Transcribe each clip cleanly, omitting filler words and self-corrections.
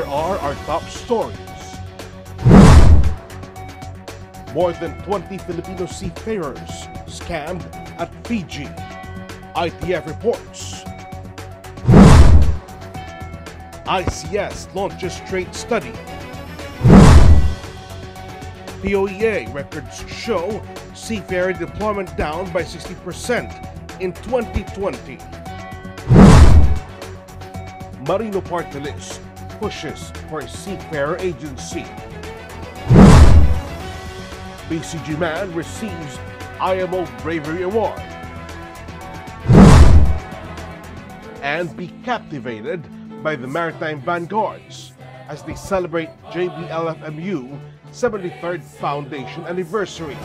here are our top stories. More than 20 Filipino seafarers scammed at Fiji. ITF reports. ICS launches trade study. POEA records show seafarer deployment down by 60% in 2020. Marino party list pushes for a seafarer agency. BCG man receives IMO Bravery Award. And be captivated by the maritime vanguards as they celebrate JBLFMU 73rd Foundation Anniversary.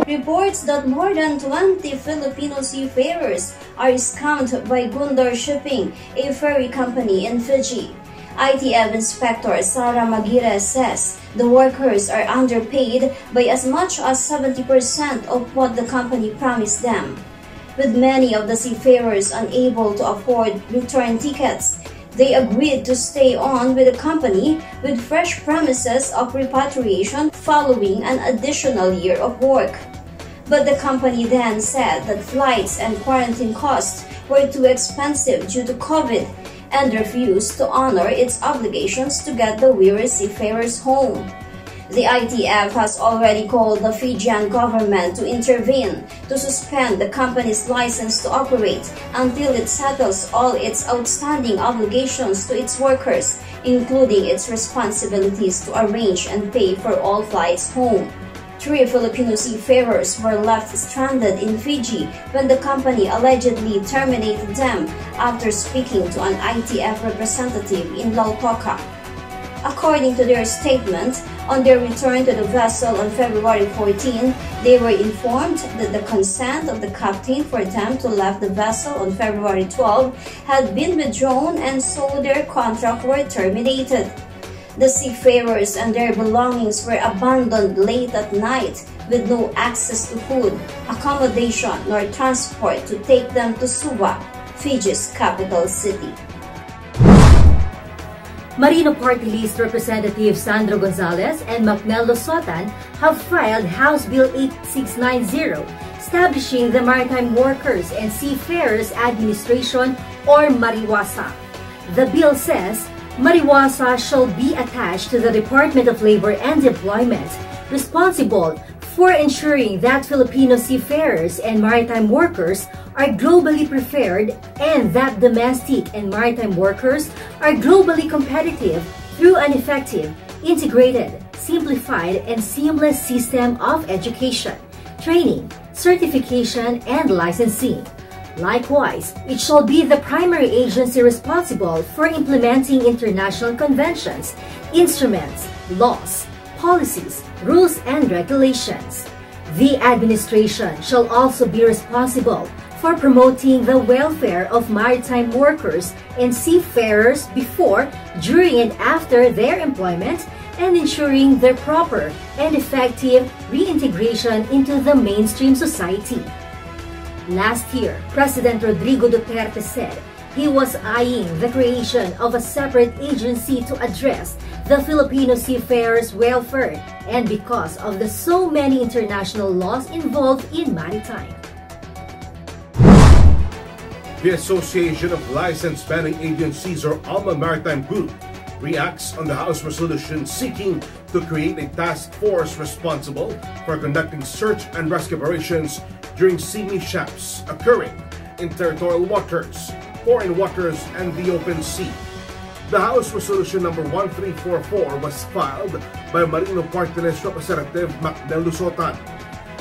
Reports that more than 20 Filipino seafarers are scammed by Gundar Shipping, a ferry company in Fiji. ITF Inspector Sara Magira says the workers are underpaid by as much as 70% of what the company promised them. With many of the seafarers unable to afford return tickets, they agreed to stay on with the company with fresh promises of repatriation following an additional year of work. But the company then said that flights and quarantine costs were too expensive due to COVID and refused to honor its obligations to get the weary seafarers home. The ITF has already called the Fijian government to intervene to suspend the company's license to operate until it settles all its outstanding obligations to its workers, including its responsibilities to arrange and pay for all flights home. 3 Filipino seafarers were left stranded in Fiji when the company allegedly terminated them after speaking to an ITF representative in Lautoka. According to their statement, on their return to the vessel on February 14, they were informed that the consent of the captain for them to leave the vessel on February 12 had been withdrawn, and so their contract were terminated. The seafarers and their belongings were abandoned late at night with no access to food, accommodation, nor transport to take them to Suva, Fiji's capital city. Marino Party List Representative Sandro Gonzalez and Macnello Sotan have filed House Bill 8690, establishing the Maritime Workers and Seafarers Administration, or MARIWASA. The bill says MARIWASA shall be attached to the Department of Labor and Employment, responsible for ensuring that Filipino seafarers and maritime workers are globally preferred and that domestic and maritime workers are globally competitive through an effective, integrated, simplified, and seamless system of education, training, certification, and licensing. Likewise, it shall be the primary agency responsible for implementing international conventions, instruments, laws, policies, rules, and regulations. The administration shall also be responsible for promoting the welfare of maritime workers and seafarers before, during, and after their employment, and ensuring their proper and effective reintegration into the mainstream society. Last year, President Rodrigo Duterte said he was eyeing the creation of a separate agency to address the Filipino seafarers' welfare, and because of the so many international laws involved in maritime. The Association of Licensed Manning Agencies, or ALMA Maritime Group, reacts on the House resolution seeking to create a task force responsible for conducting search and rescue operations during sea mishaps occurring in territorial waters, foreign waters, and the open sea. The House Resolution number 1344 was filed by Marino Party List Representative Macnel Lusotan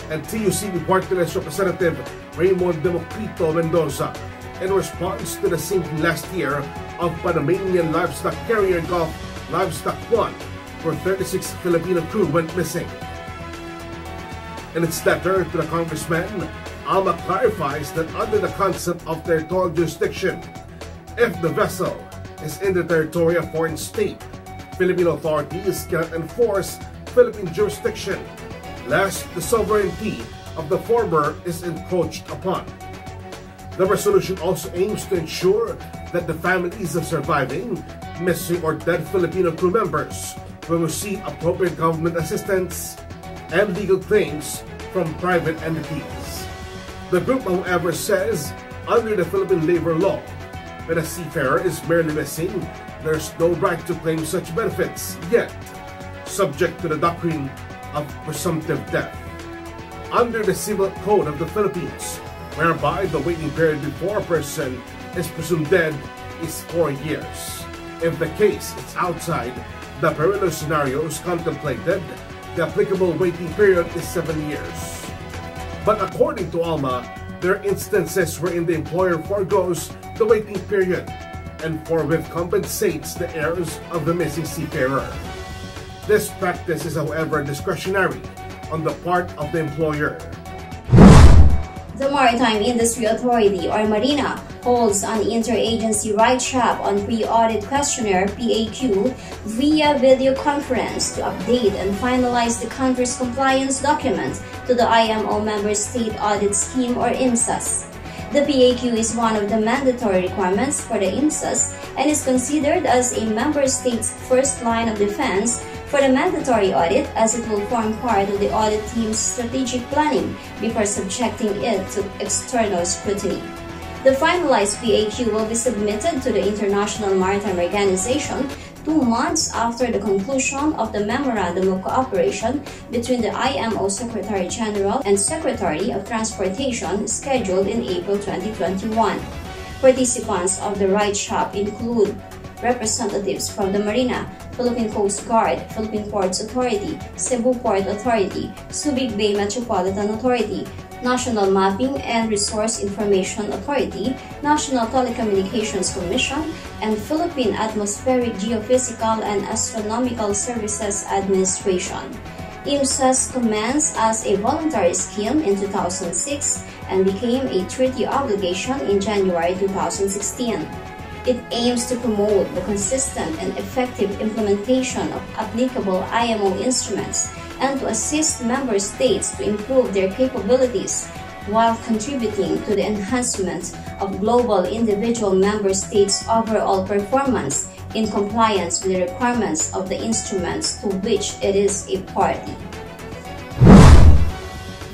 and TUCB Party List Representative Raymond Democrito Mendoza in response to the sinking last year of Panamanian livestock carrier Gulf Livestock 1, where 36 Filipino crew went missing. In its letter to the congressman, ALMA clarifies that under the concept of territorial jurisdiction, if the vessel is in the territory of foreign state, Filipino authorities cannot enforce Philippine jurisdiction, lest the sovereignty of the former is encroached upon. The resolution also aims to ensure that the families of surviving, missing, or dead Filipino crew members will receive appropriate government assistance and legal claims from private entities. The group, however, says under the Philippine labor law, when a seafarer is merely missing, there is no right to claim such benefits, yet subject to the doctrine of presumptive death. Under the Civil Code of the Philippines, whereby the waiting period before a person is presumed dead is 4 years. If the case is outside the perilous scenarios contemplated, the applicable waiting period is 7 years. But according to ALMA, there are instances wherein the employer forgoes the waiting period and forthwith compensates the heirs of the missing seafarer. This practice is, however, discretionary on the part of the employer. The Maritime Industry Authority, or Marina, holds an interagency right shop on pre-audit questionnaire (PAQ) via video conference to update and finalize the country's compliance document to the IMO Member State Audit Scheme, or IMSAS. The PAQ is one of the mandatory requirements for the IMSAS and is considered as a member state's first line of defense for the mandatory audit, as it will form part of the audit team's strategic planning before subjecting it to external scrutiny. The finalized PAQ will be submitted to the International Maritime Organization 2 months after the conclusion of the Memorandum of Cooperation between the IMO Secretary General and Secretary of Transportation scheduled in April 2021. Participants of the right shop include representatives from the Marina, Philippine Coast Guard, Philippine Ports Authority, Cebu Port Authority, Subic Bay Metropolitan Authority, National Mapping and Resource Information Authority, National Telecommunications Commission, and Philippine Atmospheric Geophysical and Astronomical Services Administration. IMSAS commenced as a voluntary scheme in 2006 and became a treaty obligation in January 2016. It aims to promote the consistent and effective implementation of applicable IMO instruments and to assist member states to improve their capabilities while contributing to the enhancement of global individual member states' overall performance in compliance with the requirements of the instruments to which it is a party.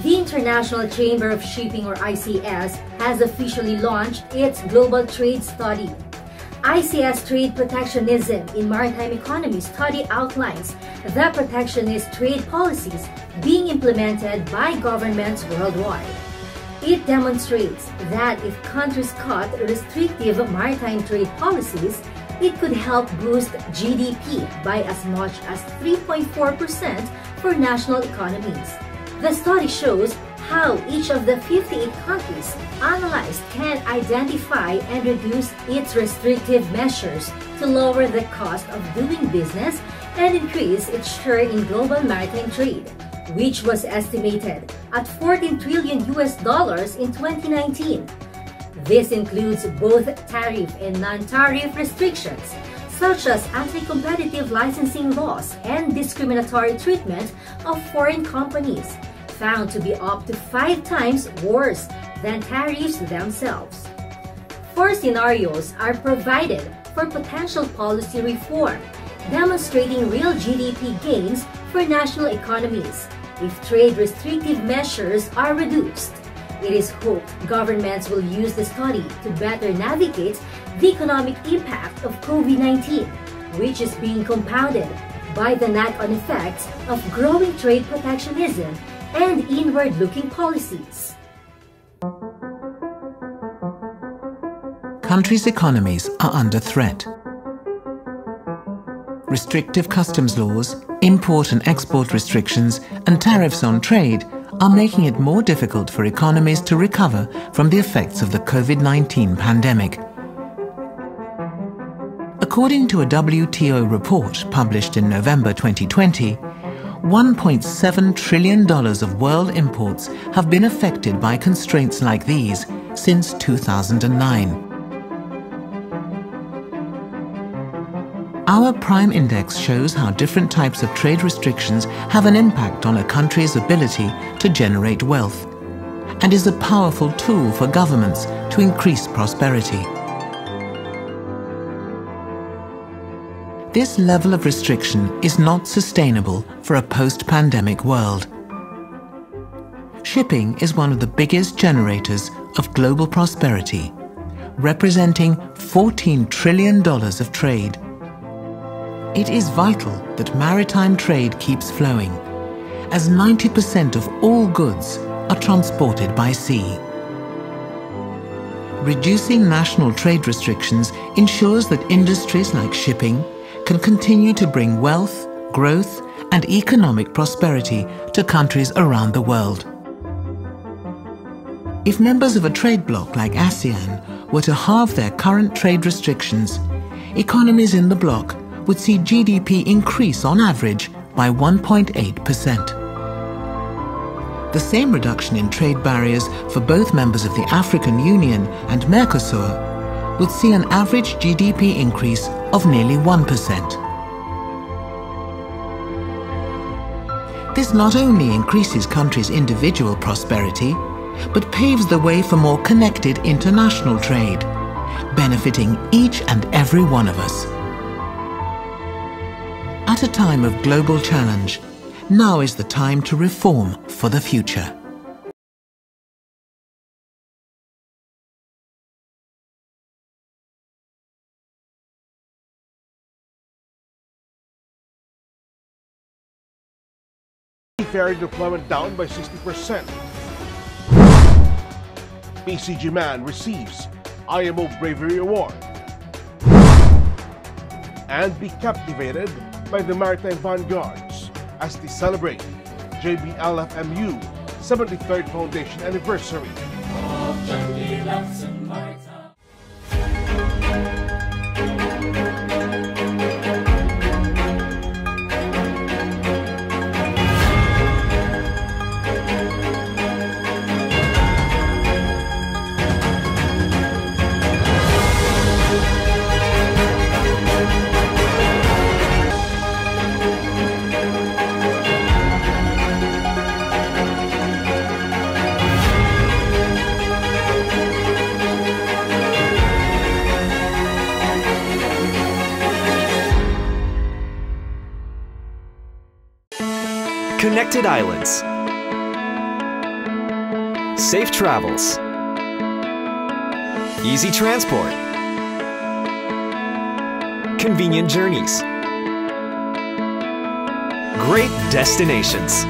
The International Chamber of Shipping, or ICS, has officially launched its Global Trade Study. ICS Trade Protectionism in Maritime Economy study outlines the protectionist trade policies being implemented by governments worldwide. It demonstrates that if countries cut restrictive maritime trade policies, it could help boost GDP by as much as 3.4% for national economies. The study shows how each of the 58 countries analyzed can identify and reduce its restrictive measures to lower the cost of doing business and increase its share in global maritime trade, which was estimated at $14 trillion in 2019. This includes both tariff and non-tariff restrictions, such as anti-competitive licensing laws and discriminatory treatment of foreign companies, found to be up to 5 times worse than tariffs themselves. 4 scenarios are provided for potential policy reform, demonstrating real GDP gains for national economies if trade restrictive measures are reduced. It is hoped governments will use the study to better navigate the economic impact of COVID-19, which is being compounded by the knock-on effects of growing trade protectionism and inward-looking policies. Countries' economies are under threat. restrictive customs laws, import and export restrictions, and tariffs on trade are making it more difficult for economies to recover from the effects of the COVID-19 pandemic. According to a WTO report published in November 2020, $1.7 trillion of world imports have been affected by constraints like these since 2009. Our Prime Index shows how different types of trade restrictions have an impact on a country's ability to generate wealth, and is a powerful tool for governments to increase prosperity. This level of restriction is not sustainable for a post-pandemic world. Shipping is one of the biggest generators of global prosperity, representing $14 trillion of trade. It is vital that maritime trade keeps flowing, as 90% of all goods are transported by sea. Reducing national trade restrictions ensures that industries like shipping can continue to bring wealth, growth, and economic prosperity to countries around the world. If members of a trade bloc like ASEAN were to halve their current trade restrictions, economies in the bloc would see GDP increase on average by 1.8%. The same reduction in trade barriers for both members of the African Union and Mercosur would see an average GDP increase of nearly 1%. This not only increases countries' individual prosperity, but paves the way for more connected international trade, benefiting each and every one of us. At a time of global challenge, now is the time to reform for the future. Seafarer deployment down by 60%. PCG man receives IMO Bravery Award. And be captivated by the maritime vanguards as they celebrate JBLFMU 73rd Foundation Anniversary. Connected islands, safe travels, easy transport, convenient journeys, great destinations.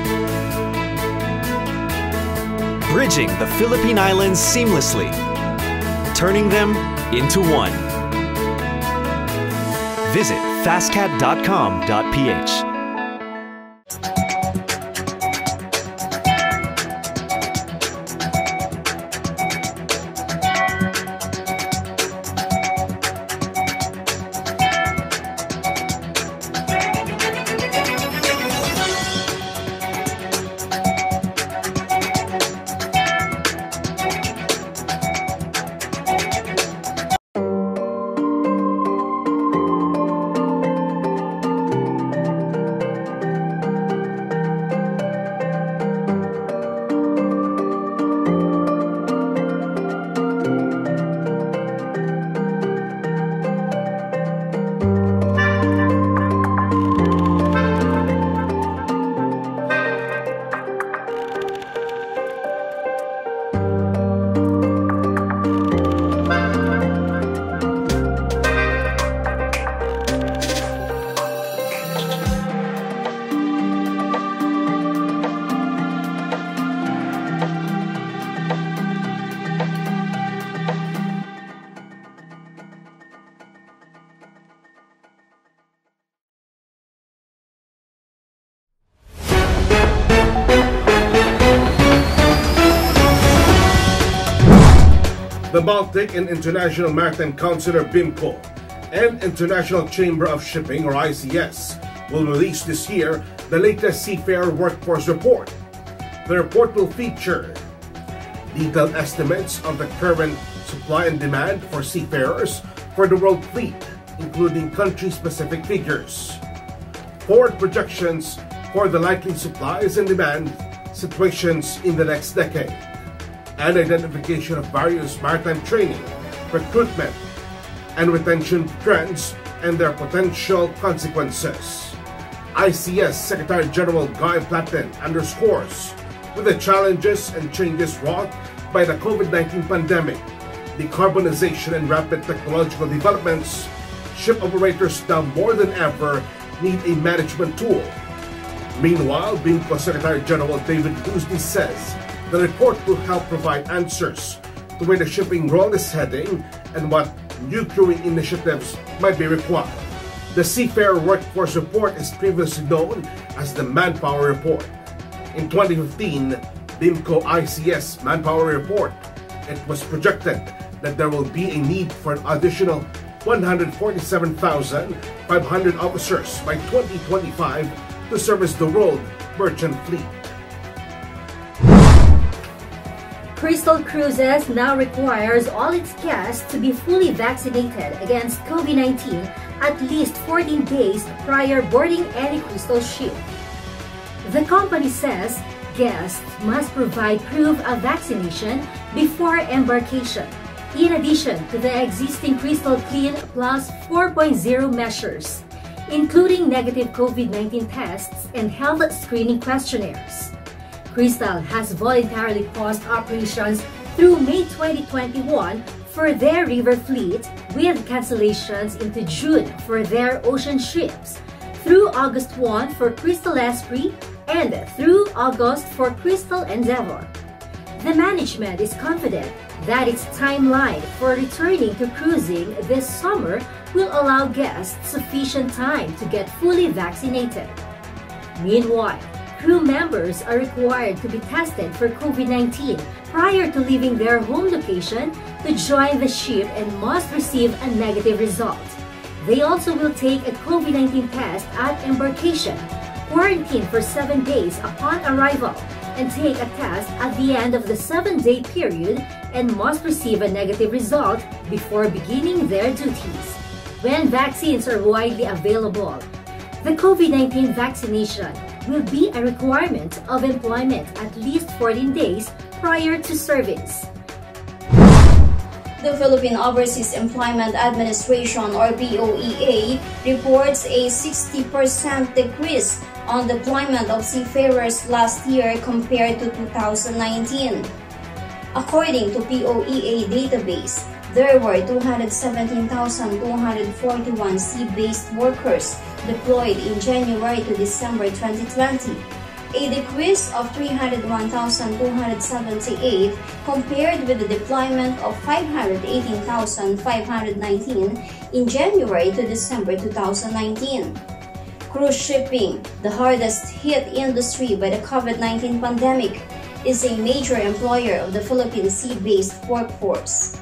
Bridging the Philippine Islands seamlessly, turning them into one. Visit fastcat.com.ph. The Baltic and International Maritime Council, or BIMCO, and International Chamber of Shipping, or ICS, will release this year the latest seafarer workforce report. The report will feature detailed estimates of the current supply and demand for seafarers for the world fleet, including country-specific figures, forward projections for the likely supplies and demand situations in the next decade, and identification of various maritime training, recruitment, and retention trends and their potential consequences. ICS Secretary General Guy Platten underscores with the challenges and changes wrought by the COVID-19 pandemic, decarbonization, and rapid technological developments, ship operators now more than ever need a management tool. Meanwhile, BIMCO Secretary General David Guzdi says the report will help provide answers to where the shipping world is heading and what new crewing initiatives might be required. The Seafarer Workforce Report is previously known as the Manpower Report. In 2015, BIMCO ICS Manpower Report, it was projected that there will be a need for an additional 147,500 officers by 2025 to service the world merchant fleet. Crystal Cruises now requires all its guests to be fully vaccinated against COVID-19 at least 14 days prior boarding any Crystal ship. The company says guests must provide proof of vaccination before embarkation, in addition to the existing Crystal Clean Plus 4.0 measures, including negative COVID-19 tests and health screening questionnaires. Crystal has voluntarily paused operations through May 2021 for their river fleet, with cancellations into June for their ocean ships, through August 1 for Crystal Esprit, and through August for Crystal Endeavor. The management is confident that its timeline for returning to cruising this summer will allow guests sufficient time to get fully vaccinated. Meanwhile, crew members are required to be tested for COVID-19 prior to leaving their home location to join the ship and must receive a negative result. They also will take a COVID-19 test at embarkation, quarantine for 7 days upon arrival, and take a test at the end of the 7-day period and must receive a negative result before beginning their duties. When vaccines are widely available, the COVID-19 vaccination will be a requirement of employment at least 14 days prior to service. The Philippine Overseas Employment Administration, or POEA, reports a 60% decrease on deployment of seafarers last year compared to 2019. According to POEA database, there were 217,241 sea-based workers deployed in January to December 2020, a decrease of 301,278 compared with the deployment of 518,519 in January to December 2019. Cruise shipping, the hardest hit industry by the COVID-19 pandemic, is a major employer of the Philippine sea-based workforce.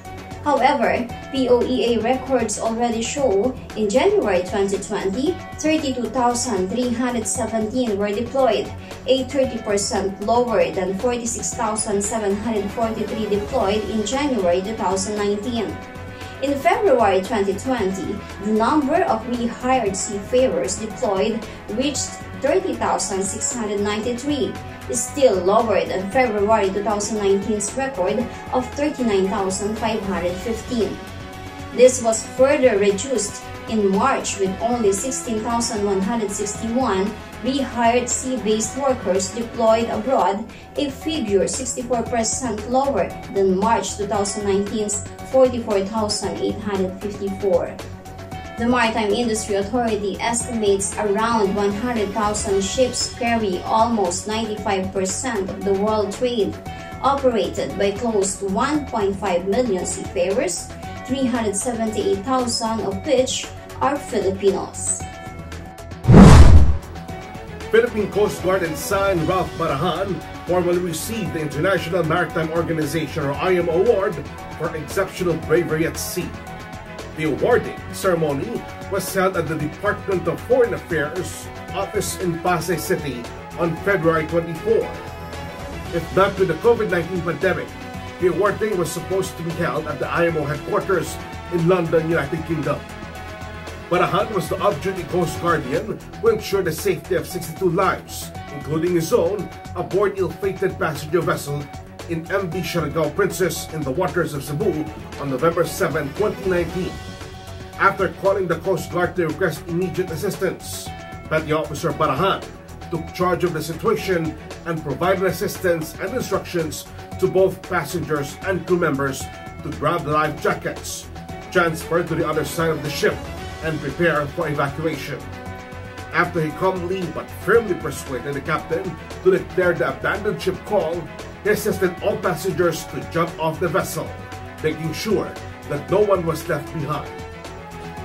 However, POEA records already show in January 2020, 32,317 were deployed, a 30% lower than 46,743 deployed in January 2019. In February 2020, the number of rehired seafarers deployed reached 30,693, still lower than February 2019's record of 39,515. This was further reduced in March with only 16,161 rehired sea-based workers deployed abroad, a figure 64% lower than March 2019's 44,854. The Maritime Industry Authority estimates around 100,000 ships carry almost 95% of the world trade, operated by close to 1.5 million seafarers, 378,000 of which are Filipinos. Philippine Coast Guard Ensign Ralph Marahan formally received the International Maritime Organization or IMO award for exceptional bravery at sea. The awarding ceremony was held at the Department of Foreign Affairs office in Pasay City on February 24. If not with the COVID-19 pandemic, the awarding was supposed to be held at the IMO headquarters in London, United Kingdom. Barahan was the off-duty Coast Guardian who ensured the safety of 62 lives, including his own, aboard ill-fated passenger vessel in MV Siargao Princess in the waters of Cebu on November 7, 2019. After calling the Coast Guard to request immediate assistance, Petty Officer Barahan took charge of the situation and provided assistance and instructions to both passengers and crew members to grab the life jackets, transfer to the other side of the ship, and prepare for evacuation. After he calmly but firmly persuaded the captain to declare the abandoned ship call, he assisted all passengers to jump off the vessel, making sure that no one was left behind.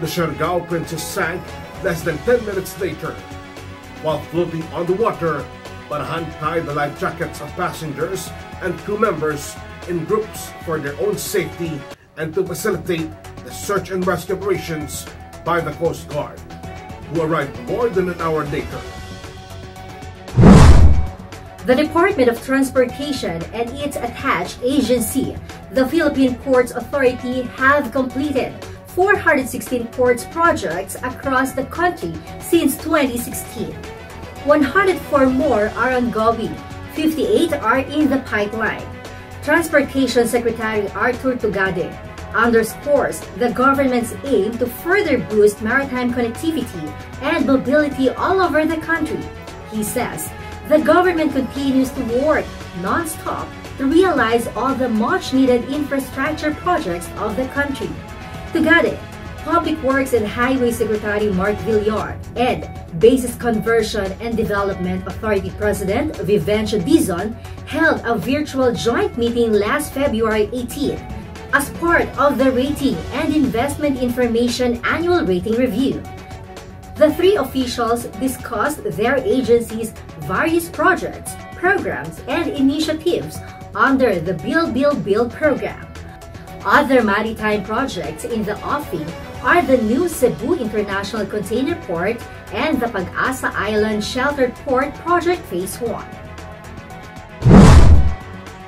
The Siargao Princess sank less than 10 minutes later. While floating on the water, Barahan tied the life jackets of passengers and crew members in groups for their own safety and to facilitate the search and rescue operations by the Coast Guard, who arrived more than an hour later. The Department of Transportation and its attached agency, the Philippine Ports Authority, have completed 416 ports projects across the country since 2016. 104 more are ongoing, 58 are in the pipeline. Transportation Secretary Arthur Tugade underscores the government's aim to further boost maritime connectivity and mobility all over the country. He says the government continues to work non-stop to realize all the much-needed infrastructure projects of the country. Tugade, Public Works and Highway Secretary Mark Villar, and Basis Conversion and Development Authority President Vivencio Dizon held a virtual joint meeting last February 18 as part of the Rating and Investment Information Annual Rating Review. The three officials discussed their agency's various projects, programs, and initiatives under the Build program. Other maritime projects in the offing are the new Cebu International Container Port and the Pag-asa Island Sheltered Port Project Phase 1.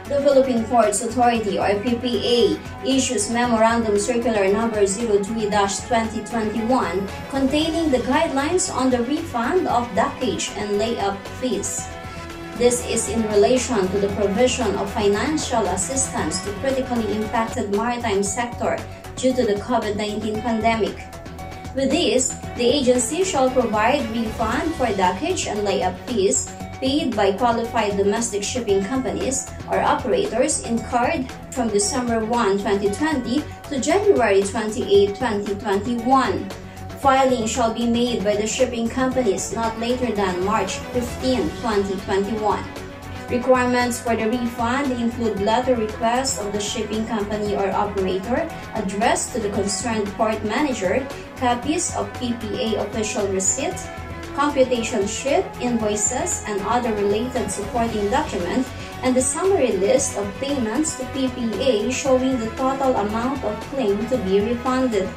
The Philippine Ports Authority or PPA issues Memorandum Circular Number 03-2021 containing the guidelines on the refund of dockage and layup fees. This is in relation to the provision of financial assistance to critically impacted maritime sector due to the COVID-19 pandemic. With this, the agency shall provide refund for dockage and layup fees paid by qualified domestic shipping companies or operators incurred from December 1, 2020 to January 28, 2021. Filing shall be made by the shipping companies not later than March 15, 2021. Requirements for the refund include letter request of the shipping company or operator addressed to the concerned port manager, copies of PPA official receipt, computation sheet, invoices, and other related supporting documents, and the summary list of payments to PPA showing the total amount of claim to be refunded.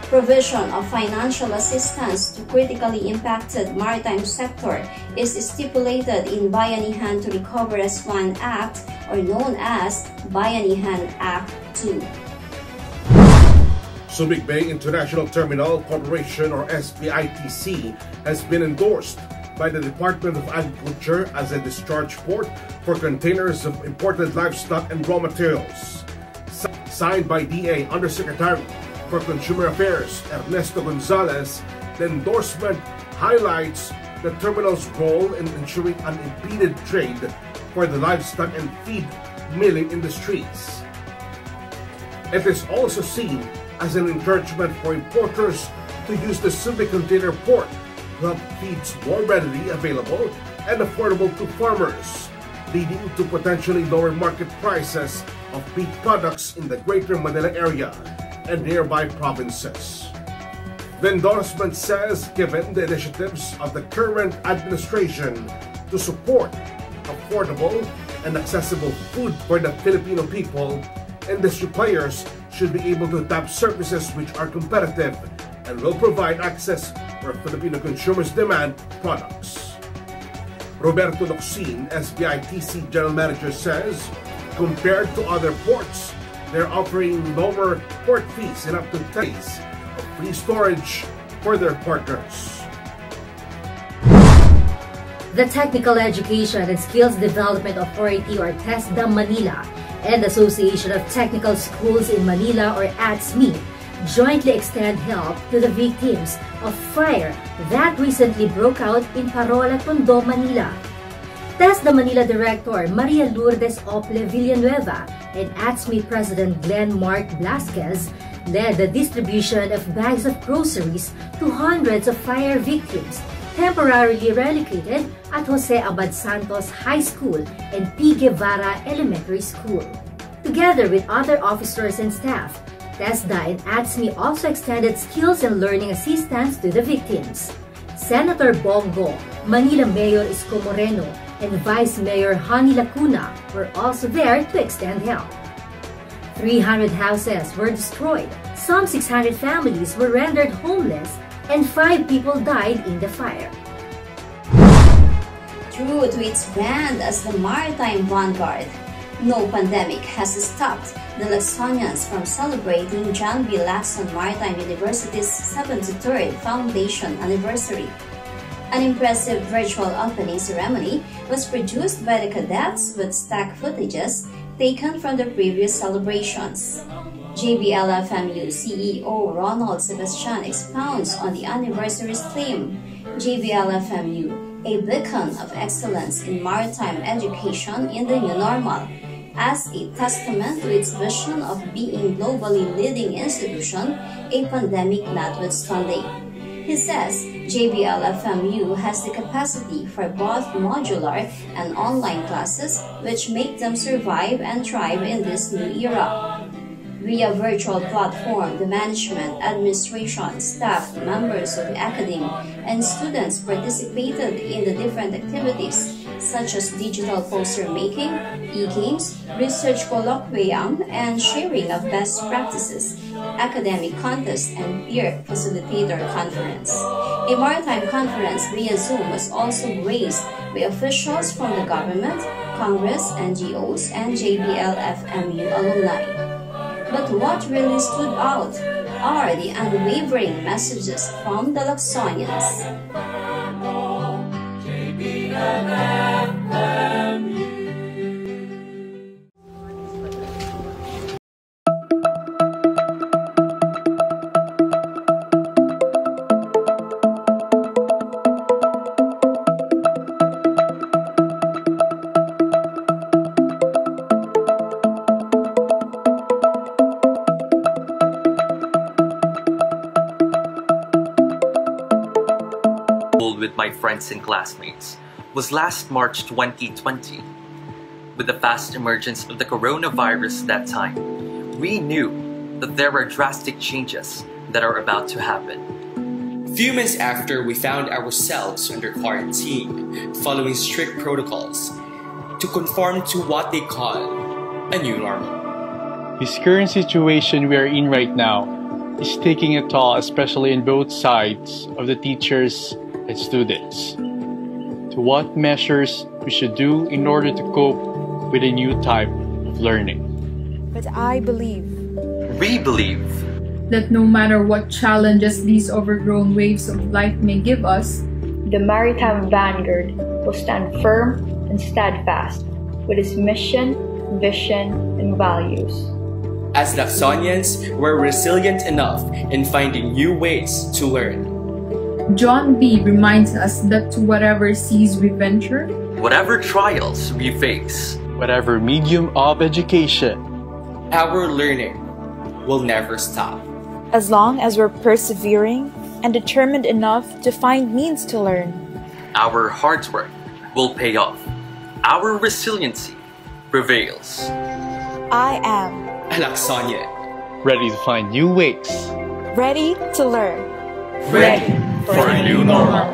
Provision of financial assistance to critically impacted maritime sector is stipulated in Bayanihan to Recover as One Act, or known as Bayanihan Act 2. Subic Bay International Terminal Corporation or SBITC has been endorsed by the Department of Agriculture as a discharge port for containers of imported livestock and raw materials. Signed by DA Undersecretary for Consumer Affairs Ernesto Gonzalez, the endorsement highlights the terminal's role in ensuring unimpeded trade for the livestock and feed milling industries. It is also seen as an encouragement for importers to use the Subic container port to have feeds more readily available and affordable to farmers, leading to potentially lower market prices of beef products in the Greater Manila area and nearby provinces. The endorsement says, given the initiatives of the current administration to support a affordable and accessible food for the Filipino people, industry players should be able to tap services which are competitive and will provide access where Filipino consumers demand products. Roberto Locsin, SBITC General Manager, says compared to other ports, they're offering lower port fees and up to 10 days of free storage for their partners. The Technical Education and Skills Development Authority, or TESDA Manila, and Association of Technical Schools in Manila, or ATSME, jointly extend help to the victims of fire that recently broke out in Parola, Tondo, Manila. TESDA Manila Director Maria Lourdes Ople Villanueva and ATSME President Glenn Mark Blasquez led the distribution of bags of groceries to hundreds of fire victims temporarily relocated at Jose Abad Santos High School and P. Guevara Elementary School. Together with other officers and staff, TESDA and ATSME also extended skills and learning assistance to the victims. Senator Bongo, Manila Mayor Isko Moreno, and Vice Mayor Hani Lacuna were also there to extend help. 300 houses were destroyed, some 600 families were rendered homeless, and 5 people died in the fire. True to its brand as the maritime vanguard, no pandemic has stopped the Lacsonians from celebrating John B. Lacson Maritime University's 73rd foundation anniversary. An impressive virtual opening ceremony was produced by the cadets with stock footages taken from the previous celebrations. JBL-FMU CEO Ronald Sebastian expounds on the anniversary's theme, JBL-FMU, a beacon of excellence in maritime education in the new normal, as a testament to its vision of being globally leading institution, a pandemic notwithstanding. He says JBL-FMU has the capacity for both modular and online classes which make them survive and thrive in this new era. Via virtual platform, the management, administration, staff, members of the academy, and students participated in the different activities such as digital poster making, e-games, research colloquium, and sharing of best practices, academic contest, and peer facilitator conference. A maritime conference via Zoom was also graced by officials from the government, Congress, NGOs, and JBL-FMU alumni. But what really stood out are the unwavering messages from the Lacsonians. With my friends and classmates was last March 2020. With the fast emergence of the coronavirus that time, we knew that there are drastic changes that are about to happen. Few months after, we found ourselves under quarantine, following strict protocols to conform to what they call a new normal. This current situation we are in right now is taking a toll, especially in both sides of the teachers and students, to what measures we should do in order to cope with a new type of learning. But I believe, we believe, that no matter what challenges these overgrown waves of life may give us, the maritime vanguard will stand firm and steadfast with its mission, vision, and values. As Lacsonians, we're resilient enough in finding new ways to learn. John B. reminds us that to whatever seas we venture, whatever trials we face, whatever medium of education, our learning will never stop. As long as we're persevering and determined enough to find means to learn, our hard work will pay off. Our resiliency prevails. I am a Lacsonian, ready to find new ways, ready to learn, ready for a new normal.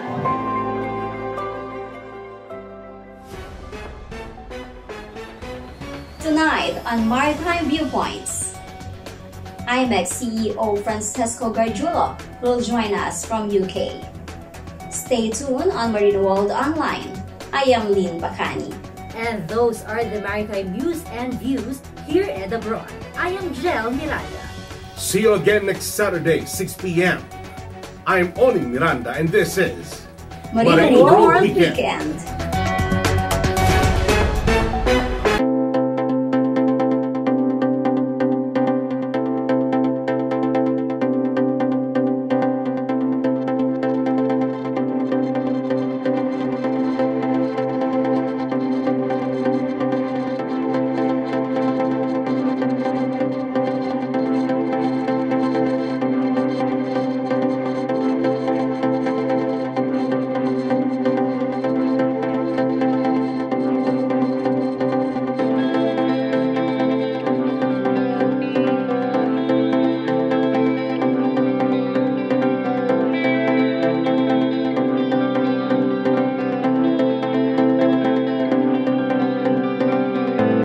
insight on maritime viewpoints. IMEX CEO Francesco Gargiulo will join us from UK. Stay tuned on Marino World Online. I am Lynn Bacani. And those are the maritime news and views here and abroad. I am Jel Miranda. See you again next Saturday, 6 p.m. I am Oni Miranda, and this is Marino World Weekend.